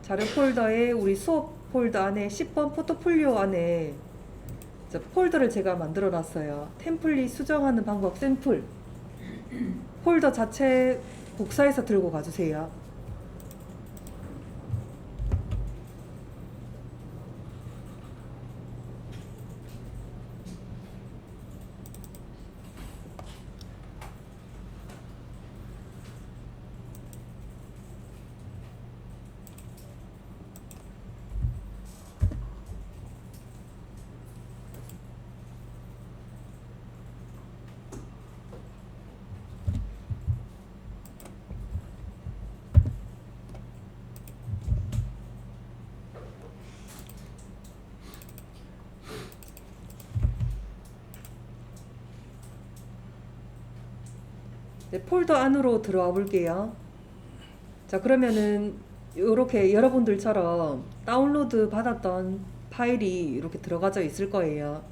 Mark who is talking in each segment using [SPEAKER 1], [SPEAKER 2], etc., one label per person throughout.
[SPEAKER 1] 자료 폴더에 우리 수업 폴더 안에 10번 포트폴리오 안에 폴더를 제가 만들어 놨어요. 템플릿 수정하는 방법 샘플. 폴더 자체 복사해서 들고 가주세요. 네, 폴더 안으로 들어와 볼게요. 자, 그러면은 이렇게 여러분들처럼 다운로드 받았던 파일이 이렇게 들어가져 있을 거예요.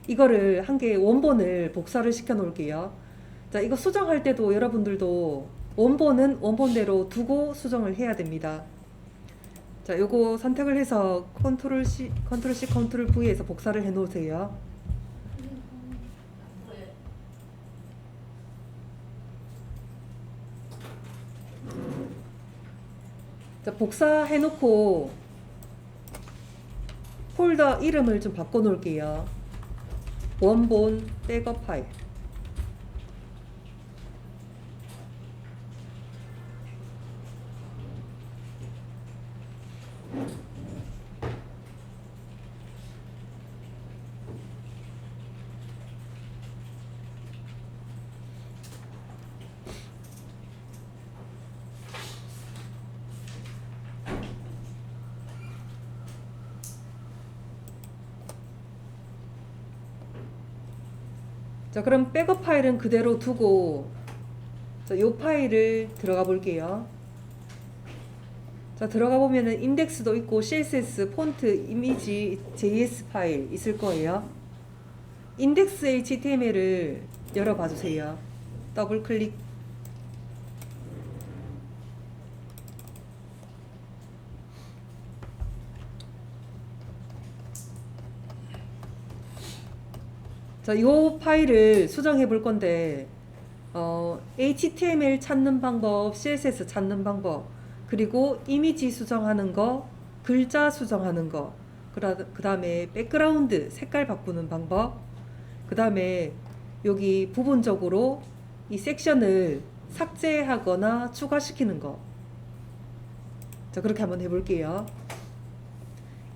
[SPEAKER 1] 이거를 한 개 원본을 복사를 시켜 놓을게요. 자, 이거 수정할 때도 여러분들도 원본은 원본대로 두고 수정을 해야 됩니다. 자, 요거 선택을 해서 컨트롤 C, 컨트롤 V에서 복사를 해 놓으세요. 자, 복사해 놓고 폴더 이름을 좀 바꿔 놓을게요. 원본 백업 파일. 자, 그럼 백업 파일은 그대로 두고 자, 요 파일을 들어가 볼게요. 자, 들어가 보면은 인덱스도 있고 CSS, 폰트, 이미지, JS 파일 있을 거예요. 인덱스 HTML을 열어봐 주세요. 더블 클릭. 자, 요 파일을 수정해 볼 건데 HTML 찾는 방법, CSS 찾는 방법, 그리고 이미지 수정하는 거, 글자 수정하는 거, 그 다음에 백그라운드 색깔 바꾸는 방법, 그 다음에 여기 부분적으로 이 섹션을 삭제하거나 추가시키는 거. 자, 그렇게 한번 해볼게요.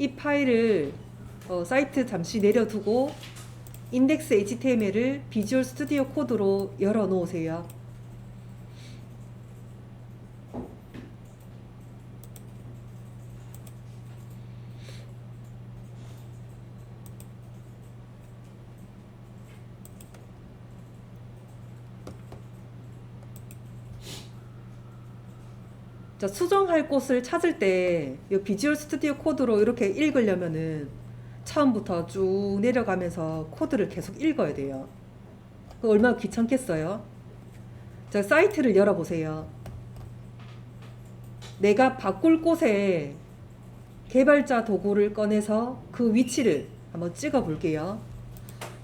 [SPEAKER 1] 이 파일을 사이트 잠시 내려두고 인덱스 HTML을 비주얼 스튜디오 코드로 열어 놓으세요. 자, 수정할 곳을 찾을 때 이 비주얼 스튜디오 코드로 이렇게 읽으려면은 처음부터 쭉 내려가면서 코드를 계속 읽어야 돼요. 그 얼마나 귀찮겠어요? 자, 사이트를 열어보세요. 내가 바꿀 곳에 개발자 도구를 꺼내서 그 위치를 한번 찍어 볼게요.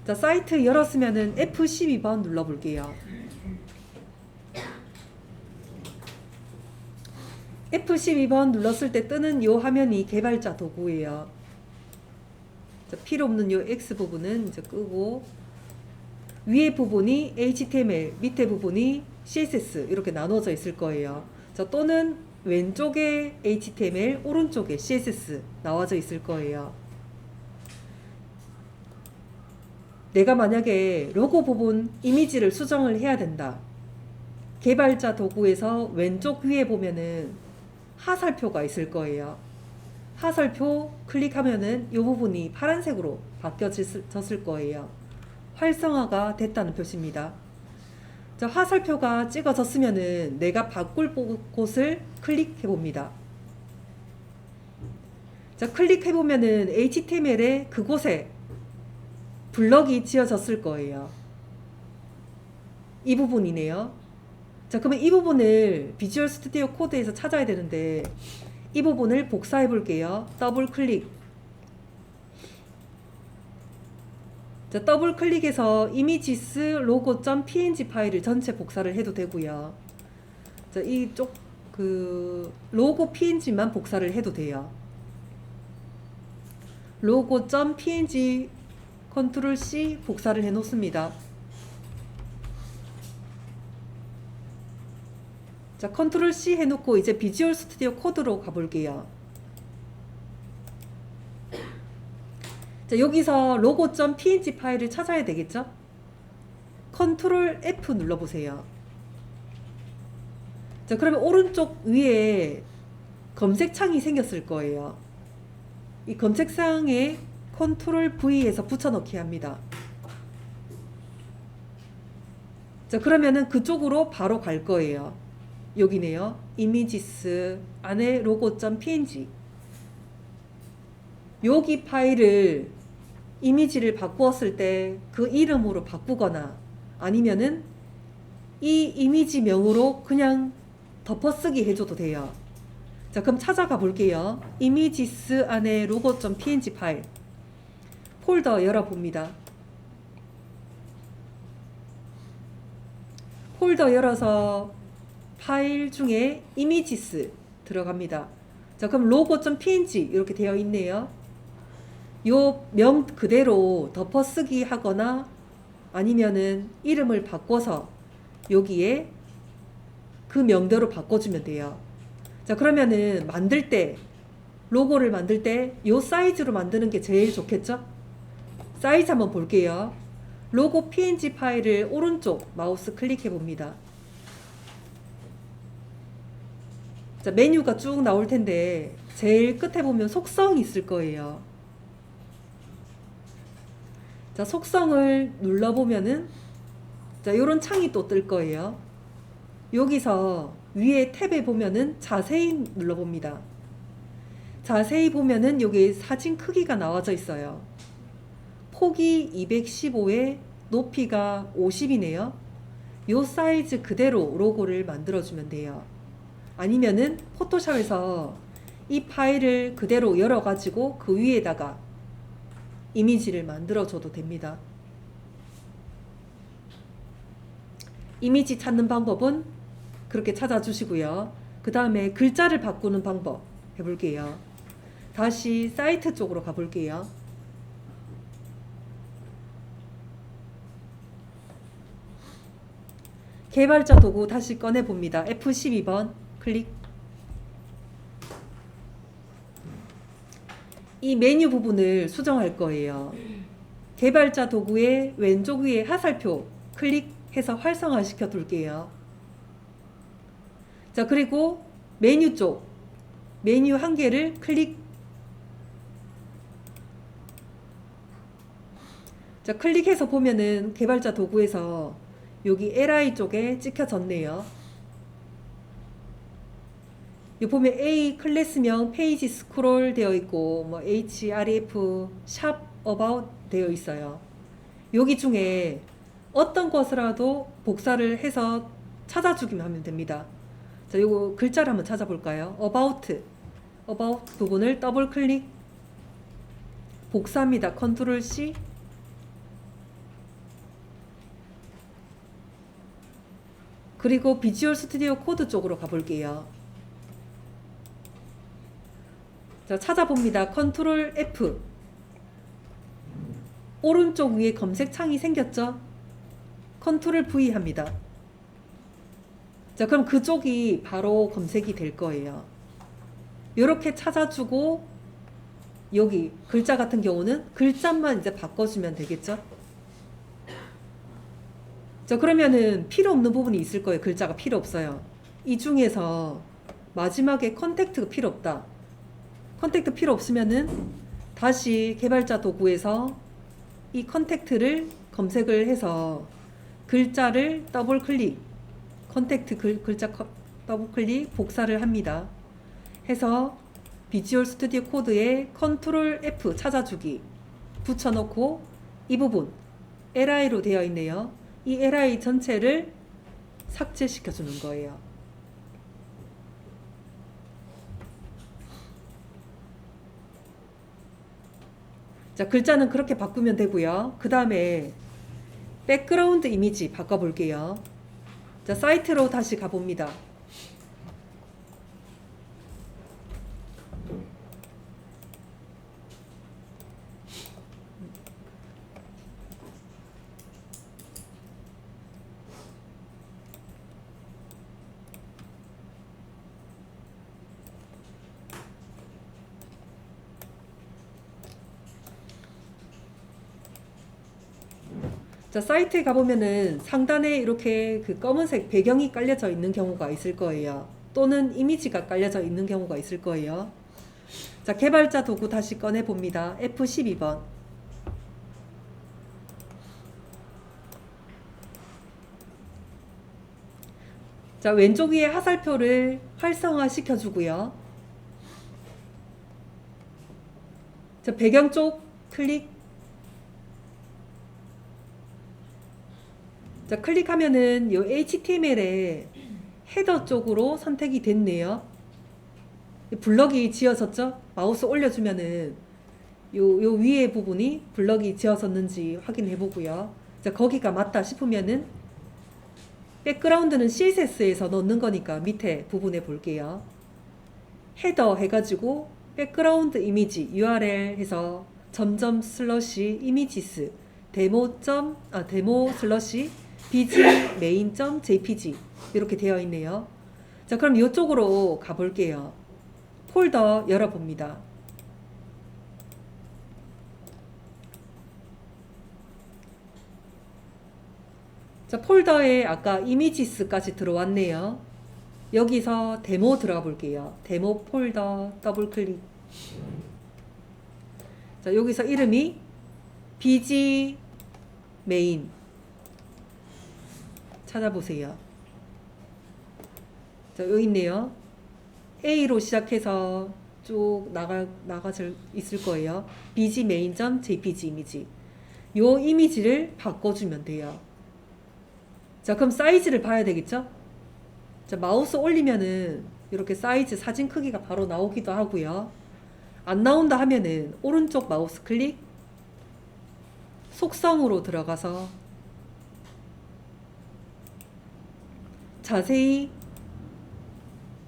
[SPEAKER 1] 자, 사이트 열었으면은 F12번 눌러 볼게요. F12번 눌렀을 때 뜨는 요 화면이 개발자 도구예요. 자, 필요 없는 요 X 부분은 이제 끄고 위에 부분이 HTML, 밑에 부분이 CSS 이렇게 나눠져 있을 거예요. 자, 또는 왼쪽에 HTML, 오른쪽에 CSS 나와져 있을 거예요. 내가 만약에 로고 부분 이미지를 수정을 해야 된다. 개발자 도구에서 왼쪽 위에 보면은 하살표가 있을 거예요. 하살표 클릭하면은 이 부분이 파란색으로 바뀌어졌을 거예요. 활성화가 됐다는 표시입니다. 자, 화살표가 찍어졌으면은 내가 바꿀 곳을 클릭해 봅니다. 자, 클릭해 보면은 HTML에 그곳에 블럭이 지어졌을 거예요. 이 부분이네요. 자, 그러면 이 부분을 비주얼 스튜디오 코드에서 찾아야 되는데 이 부분을 복사해 볼게요. 더블 클릭. 자, 더블 클릭해서 이미지스 로고.png 파일을 전체 복사를 해도 되고요. 자, 이쪽 로고 png만 복사를 해도 돼요. 로고.png 컨트롤 C 복사를 해 놓습니다. 자, 컨트롤 C 해놓고 이제 비주얼 스튜디오 코드로 가볼게요. 자, 여기서 로고.png 파일을 찾아야 되겠죠? 컨트롤 F 눌러보세요. 자, 그러면 오른쪽 위에 검색창이 생겼을 거예요. 이 검색창에 컨트롤 V에서 붙여넣기 합니다. 자, 그러면은 그쪽으로 바로 갈 거예요. 여기네요. 이미지스 안에 로고.png. 여기 파일을 이미지를 바꾸었을 때 그 이름으로 바꾸거나 아니면은 이 이미지명으로 그냥 덮어쓰기 해줘도 돼요. 자, 그럼 찾아가 볼게요. 이미지스 안에 로고.png 파일 폴더 열어봅니다. 폴더 열어서 파일 중에 이미지스 들어갑니다. 자, 그럼 로고.png 이렇게 되어 있네요. 요 명 그대로 덮어쓰기 하거나 아니면은 이름을 바꿔서 여기에 그 명대로 바꿔주면 돼요. 자, 그러면은 만들 때 로고를 만들 때 요 사이즈로 만드는 게 제일 좋겠죠? 사이즈 한번 볼게요. 로고 png 파일을 오른쪽 마우스 클릭해 봅니다. 자, 메뉴가 쭉 나올 텐데 제일 끝에 보면 속성이 있을 거예요. 자, 속성을 눌러보면은 자, 요런 창이 또 뜰 거예요. 여기서 위에 탭에 보면은 자세히 눌러봅니다. 자세히 보면은 여기 사진 크기가 나와져 있어요. 폭이 215에 높이가 50이네요. 요 사이즈 그대로 로고를 만들어주면 돼요. 아니면은 포토샵에서 이 파일을 그대로 열어가지고 그 위에다가 이미지를 만들어줘도 됩니다. 이미지 찾는 방법은 그렇게 찾아주시고요. 그 다음에 글자를 바꾸는 방법 해볼게요. 다시 사이트 쪽으로 가볼게요. 개발자 도구 다시 꺼내봅니다. F12번 클릭. 이 메뉴 부분을 수정할 거예요. 개발자 도구의 왼쪽 위에 화살표 클릭해서 활성화 시켜 둘게요. 자, 그리고 메뉴 쪽 메뉴 한 개를 클릭. 자, 클릭해서 보면은 개발자 도구에서 여기 li 쪽에 찍혀졌네요. 여기 보면 A 클래스명 페이지 스크롤 되어 있고 뭐 href 샵 about 되어 있어요. 여기 중에 어떤 것이라도 복사를 해서 찾아주기만 하면 됩니다. 자, 요거 글자를 한번 찾아볼까요? about 부분을 더블 클릭. 복사합니다. 컨트롤 C. 그리고 비주얼 스튜디오 코드 쪽으로 가볼게요. 자, 찾아봅니다. 컨트롤 F. 오른쪽 위에 검색창이 생겼죠? 컨트롤 V 합니다. 자, 그럼 그쪽이 바로 검색이 될 거예요. 이렇게 찾아주고 여기 글자 같은 경우는 글자만 이제 바꿔주면 되겠죠? 자, 그러면은 필요 없는 부분이 있을 거예요. 글자가 필요 없어요. 이 중에서 마지막에 컨택트가 필요 없다. 컨택트 필요 없으면은 다시 개발자 도구에서 이 컨택트를 검색을 해서 글자를 더블 클릭, 컨택트 글자 더블 클릭 복사를 합니다. 해서 비주얼 스튜디오 코드에 컨트롤 F 찾아주기 붙여놓고 이 부분 li로 되어 있네요. 이 li 전체를 삭제시켜 주는 거예요. 자, 글자는 그렇게 바꾸면 되고요. 그 다음에 백그라운드 이미지 바꿔볼게요. 자, 사이트로 다시 가봅니다. 자, 사이트에 가보면은 상단에 이렇게 그 검은색 배경이 깔려져 있는 경우가 있을 거예요. 또는 이미지가 깔려져 있는 경우가 있을 거예요. 자, 개발자 도구 다시 꺼내 봅니다. F12번. 자, 왼쪽 위에 화살표를 활성화 시켜주고요. 자, 배경 쪽 클릭. 자, 클릭하면은 이 HTML의 헤더 쪽으로 선택이 됐네요. 블럭이 지어졌죠? 마우스 올려주면은 요 위에 부분이 블럭이 지어졌는지 확인해 보고요. 자, 거기가 맞다 싶으면은 백그라운드는 CSS에서 넣는 거니까 밑에 부분에 볼게요. 헤더 해가지고 백그라운드 이미지 URL 해서 점점 슬러시 이미지스 데모 슬러시 bg main.jpg 이렇게 되어 있네요. 자, 그럼 이쪽으로 가볼게요. 폴더 열어봅니다. 자, 폴더에 아까 이미지스까지 들어왔네요. 여기서 데모 들어가 볼게요. 데모 폴더 더블 클릭. 자, 여기서 이름이 bg main 찾아보세요. 자, 여기 있네요. A로 시작해서 쭉 나가져 있을 거예요. bg main.jpg 이미지. 요 이미지를 바꿔주면 돼요. 자, 그럼 사이즈를 봐야 되겠죠? 자, 마우스 올리면은 이렇게 사이즈 사진 크기가 바로 나오기도 하고요. 안 나온다 하면은 오른쪽 마우스 클릭, 속성으로 들어가서 자세히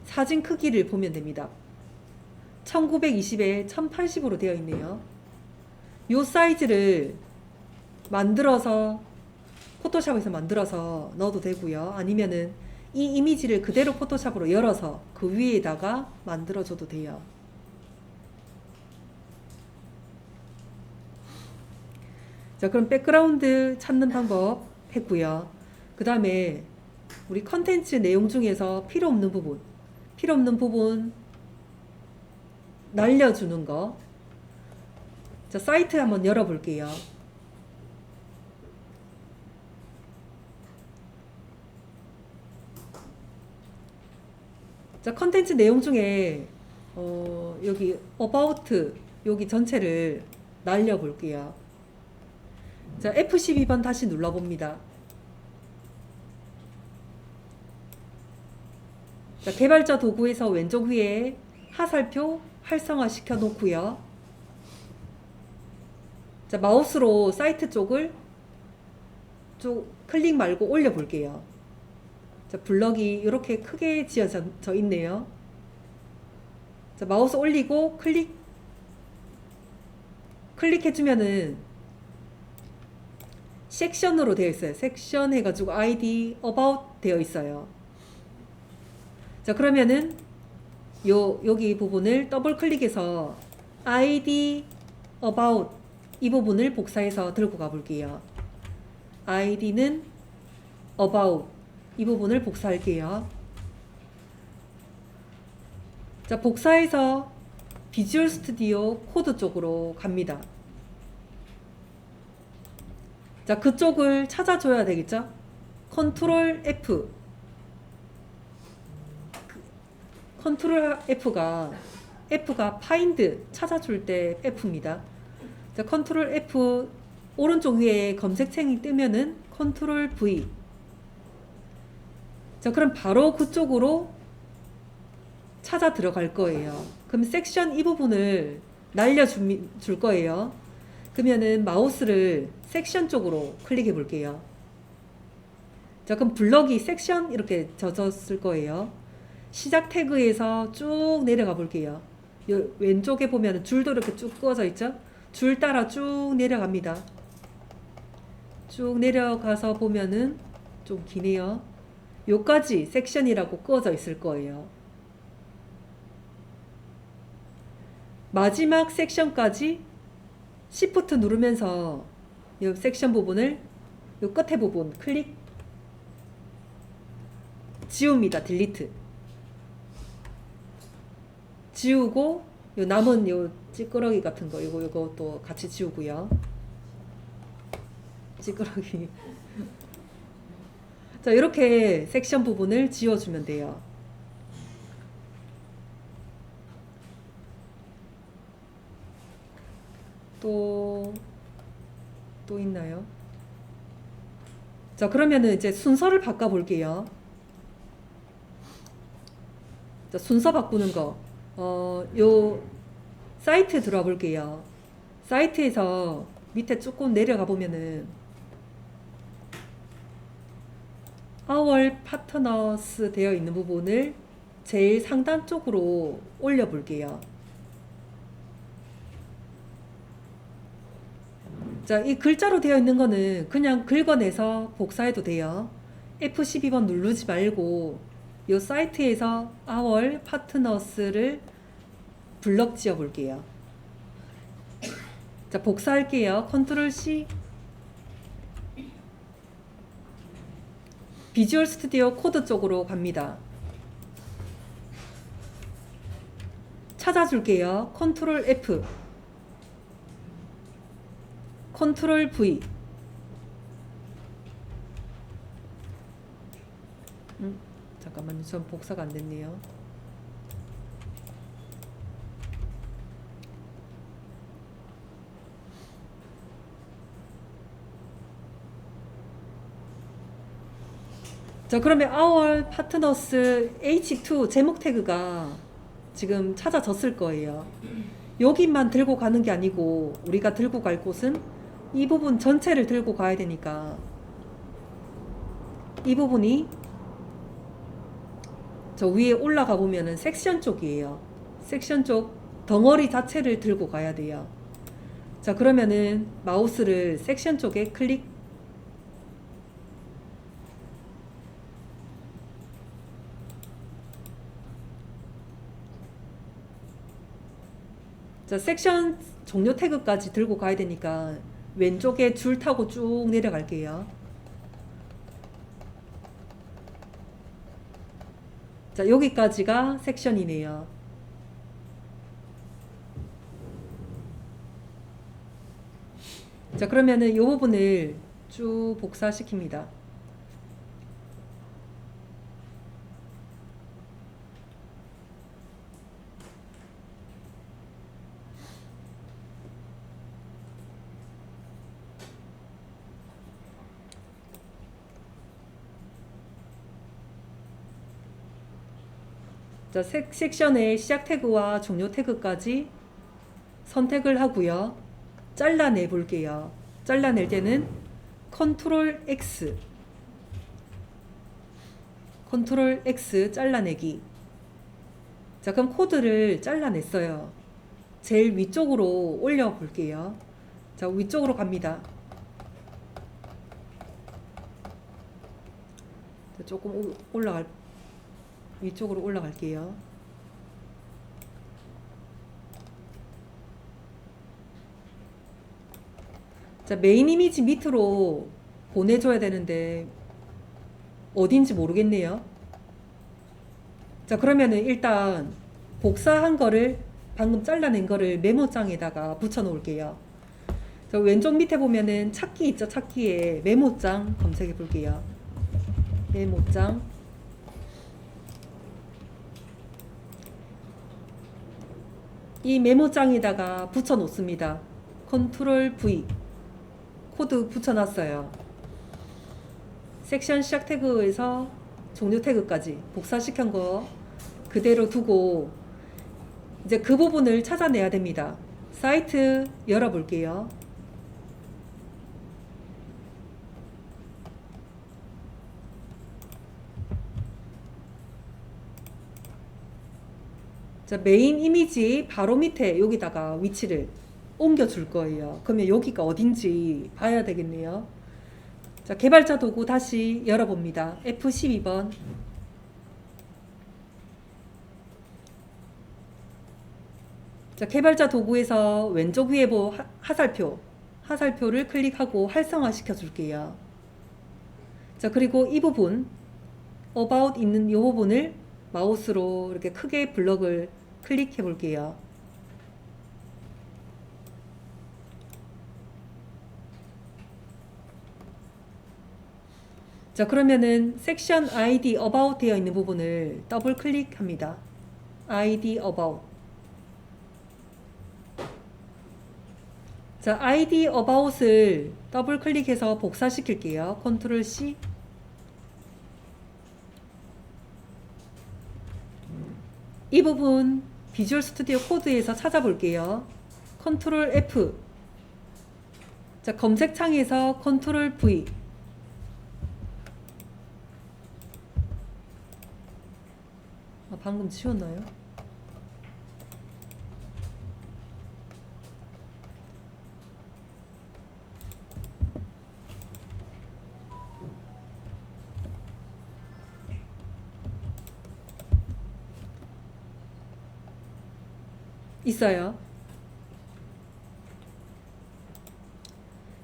[SPEAKER 1] 사진 크기를 보면 됩니다. 1920에 1080으로 되어 있네요. 요 사이즈를 만들어서 포토샵에서 만들어서 넣어도 되고요. 아니면은 이 이미지를 그대로 포토샵으로 열어서 그 위에다가 만들어줘도 돼요. 자, 그럼 백그라운드 찾는 방법 했고요. 그 다음에 우리 컨텐츠 내용 중에서 필요 없는 부분 날려주는 거. 자, 사이트 한번 열어볼게요. 자, 컨텐츠 내용 중에 여기 about 여기 전체를 날려볼게요. 자, F12번 다시 눌러봅니다. 자, 개발자 도구에서 왼쪽 위에 화살표 활성화 시켜 놓고요. 자, 마우스로 사이트 쪽을 쭉 클릭 말고 올려 볼게요. 자, 블럭이 이렇게 크게 지어져 있네요. 자, 마우스 올리고 클릭해주면은 섹션으로 되어 있어요. 섹션 해가지고 ID, about 되어 있어요. 자, 그러면은 여기 부분을 더블 클릭해서 ID, about 이 부분을 복사해서 들고 가볼게요. ID는 about 이 부분을 복사할게요. 자, 복사해서 비주얼 스튜디오 코드 쪽으로 갑니다. 자, 그쪽을 찾아줘야 되겠죠? 컨트롤 F. 컨트롤 F가 find 찾아줄 때 F입니다. 자, 컨트롤 F 오른쪽 위에 검색창이 뜨면은 컨트롤 V. 자, 그럼 바로 그쪽으로 찾아 들어갈 거예요. 그럼 섹션 이 부분을 날려줄 거예요. 그러면은 마우스를 섹션 쪽으로 클릭해 볼게요. 자, 그럼 블럭이 섹션 이렇게 젖었을 거예요. 시작 태그에서 쭉 내려가 볼게요. 왼쪽에 보면 줄도 이렇게 쭉 그어져 있죠? 줄 따라 쭉 내려갑니다. 쭉 내려가서 보면은 좀 기네요. 요까지 섹션이라고 그어져 있을 거예요. 마지막 섹션까지 Shift 누르면서 이 섹션 부분을 요 끝에 부분 클릭 지웁니다. 딜리트 지우고 요 남은 요 찌끄러기 같은 거 요거 또 같이 지우고요. 찌끄러기 자, 이렇게 섹션 부분을 지워주면 돼요. 또 있나요? 자, 그러면은 이제 순서를 바꿔 볼게요. 자, 순서 바꾸는 거. 요 사이트 들어와 볼게요. 사이트에서 밑에 조금 내려가 보면은 Our Partners 되어 있는 부분을 제일 상단 쪽으로 올려 볼게요. 자, 이 글자로 되어 있는 거는 그냥 긁어내서 복사해도 돼요. F12번 누르지 말고 이 사이트에서 Our Partners를 블럭 지어 볼게요. 자, 복사할게요. 컨트롤 C. 비주얼 스튜디오 코드 쪽으로 갑니다. 찾아줄게요. 컨트롤 F. 컨트롤 V. 잠깐만요. 전 복사가 안 됐네요. 자, 그러면 Our Partners H2 제목 태그가 지금 찾아졌을 거예요. 여기만 들고 가는 게 아니고 우리가 들고 갈 곳은 이 부분 전체를 들고 가야 되니까 이 부분이 저 위에 올라가 보면은 섹션 쪽이에요. 섹션 쪽 덩어리 자체를 들고 가야 돼요. 자, 그러면은 마우스를 섹션 쪽에 클릭. 자, 섹션 종료 태그까지 들고 가야 되니까 왼쪽에 줄 타고 쭉 내려갈게요. 자, 여기까지가 섹션이네요. 자, 그러면은 이 부분을 쭉 복사시킵니다. 자, 섹션의 시작 태그와 종료 태그까지 선택을 하고요. 잘라내 볼게요. 잘라낼 때는 컨트롤 X, 컨트롤 X 잘라내기. 자, 그럼 코드를 잘라냈어요. 제일 위쪽으로 올려 볼게요. 자, 위쪽으로 갑니다. 자, 조금 위쪽으로 올라갈게요. 자, 메인 이미지 밑으로 보내줘야 되는데 어딘지 모르겠네요. 자, 그러면은 일단 복사한 거를 방금 잘라낸 거를 메모장에다가 붙여 놓을게요. 자, 왼쪽 밑에 보면은 찾기 있죠. 찾기에 메모장 검색해 볼게요. 메모장. 이 메모장에다가 붙여 놓습니다. 컨트롤 V. 코드 붙여놨어요. 섹션 시작 태그에서 종료 태그까지 복사시킨 거 그대로 두고 이제 그 부분을 찾아내야 됩니다. 사이트 열어볼게요. 자, 메인 이미지 바로 밑에 여기다가 위치를 옮겨 줄 거예요. 그러면 여기가 어딘지 봐야 되겠네요. 자, 개발자 도구 다시 열어봅니다. F12번. 자, 개발자 도구에서 왼쪽 위에 하살표를 클릭하고 활성화 시켜 줄게요. 자, 그리고 이 부분, About 있는 이 부분을 마우스로 이렇게 크게 블럭을 클릭해 볼게요. 자, 그러면은 섹션 ID About 되어 있는 부분을 더블 클릭합니다. ID About. 자, ID About을 더블 클릭해서 복사시킬게요. 컨트롤 C. 이 부분 비주얼 스튜디오 코드에서 찾아볼게요. 컨트롤 F. 자, 검색창에서 컨트롤 V. 방금 지웠나요? 있어요.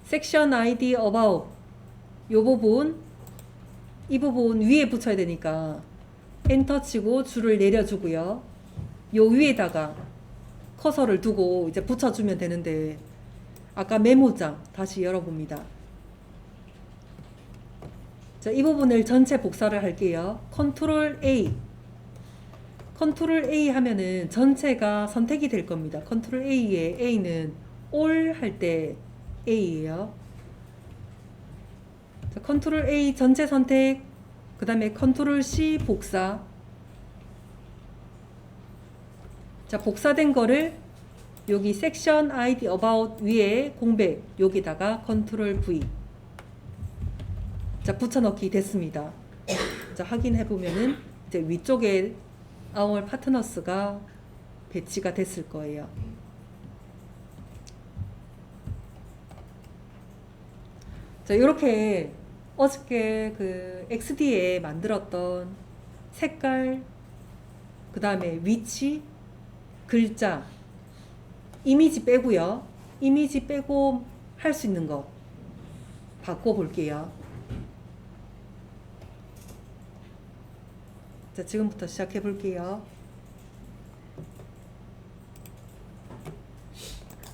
[SPEAKER 1] 섹션 ID About 요 부분, 이 부분 위에 붙여야 되니까 엔터 치고 줄을 내려주고요. 요 위에다가 커서를 두고 이제 붙여주면 되는데 아까 메모장 다시 열어봅니다. 자, 이 부분을 전체 복사를 할게요. 컨트롤 A. 컨트롤 A 하면은 전체가 선택이 될 겁니다. 컨트롤 A에 A는 all 할 때 A예요. 자, 컨트롤 A 전체 선택, 그 다음에 컨트롤 C 복사. 자, 복사된 거를 여기 섹션 ID About 위에 공백 여기다가 컨트롤 V. 자, 붙여넣기 됐습니다. 자, 확인해 보면은 이제 위쪽에 Our Partners가 배치가 됐을 거예요. 자, 이렇게 어저께 그 XD에 만들었던 색깔, 그 다음에 위치, 글자, 이미지 빼고요. 이미지 빼고 할 수 있는 거 바꿔볼게요. 자, 지금부터 시작해 볼게요.